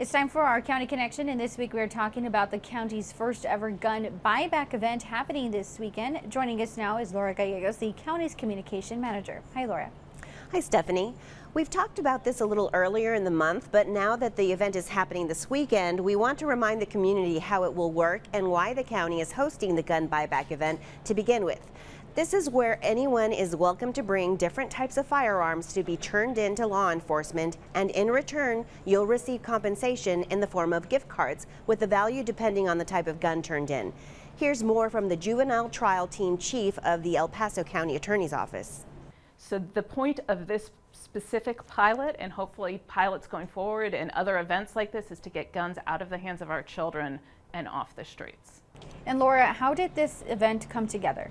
It's time for our County Connection, and this week we are talking about the county's first ever gun buyback event happening this weekend. Joining us now is Laura Gallegos, the county's communication manager. Hi, Laura. Hi, Stephanie. We've talked about this a little earlier in the month, but now that the event is happening this weekend, we want to remind the community how it will work and why the county is hosting the gun buyback event to begin with. This is where anyone is welcome to bring different types of firearms to be turned in to law enforcement, and in return, you'll receive compensation in the form of gift cards with the value depending on the type of gun turned in. Here's more from the Juvenile Trial Team Chief of the El Paso County Attorney's Office. So the point of this specific pilot, and hopefully pilots going forward and other events like this, is to get guns out of the hands of our children and off the streets. And Laura, how did this event come together?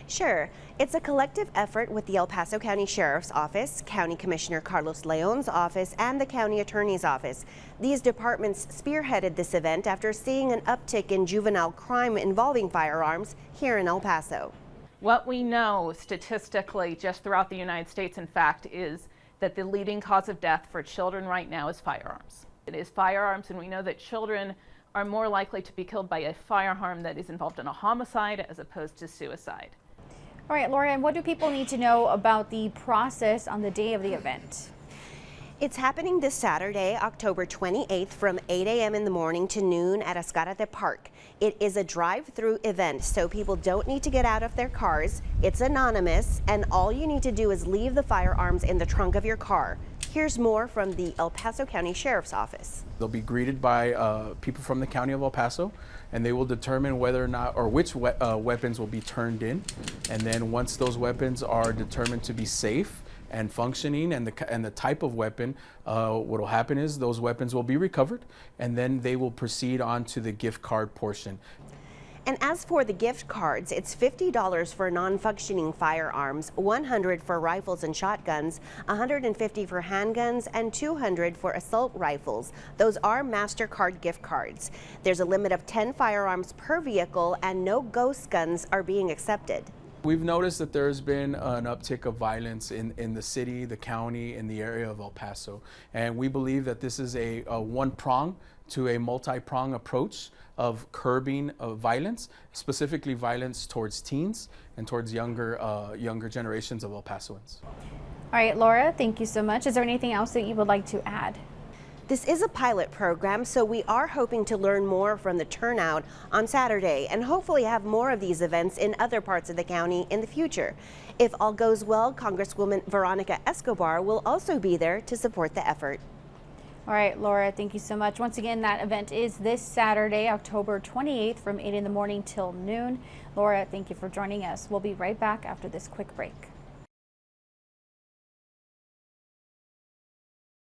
Sure. It's a collective effort with the El Paso County Sheriff's Office, County Commissioner Carlos Leon's office, and the County Attorney's Office. These departments spearheaded this event after seeing an uptick in juvenile crime involving firearms here in El Paso. What we know statistically just throughout the United States, in fact, is that the leading cause of death for children right now is firearms. It is firearms, and we know that children are more likely to be killed by a firearm that is involved in a homicide as opposed to suicide. All right, Laura, and what do people need to know about the process on the day of the event? It's happening this Saturday, October 28th from 8 a.m. in the morning to noon at Escarate Park. It is a drive-through event, so people don't need to get out of their cars. It's anonymous, and all you need to do is leave the firearms in the trunk of your car. Here's more from the El Paso County Sheriff's Office. They'll be greeted by people from the County of El Paso, and they will determine whether or not, or which weapons will be turned in. And then once those weapons are determined to be safe and functioning, and the type of weapon, what will happen is those weapons will be recovered, and then they will proceed on to the gift card portion. And as for the gift cards, it's $50 for non-functioning firearms, $100 for rifles and shotguns, $150 for handguns, and $200 for assault rifles. Those are MasterCard gift cards. There's a limit of 10 firearms per vehicle, and no ghost guns are being accepted. We've noticed that there's been an uptick of violence in the city, the county, in the area of El Paso. And we believe that this is a one-prong to a multi-prong approach of curbing violence, specifically violence towards teens and towards younger generations of El Pasoans. All right, Laura, thank you so much. Is there anything else that you would like to add? This is a pilot program, so we are hoping to learn more from the turnout on Saturday and hopefully have more of these events in other parts of the county in the future. If all goes well, Congresswoman Veronica Escobar will also be there to support the effort. All right, Laura, thank you so much. Once again, that event is this Saturday, October 28th from 8 in the morning till noon. Laura, thank you for joining us. We'll be right back after this quick break.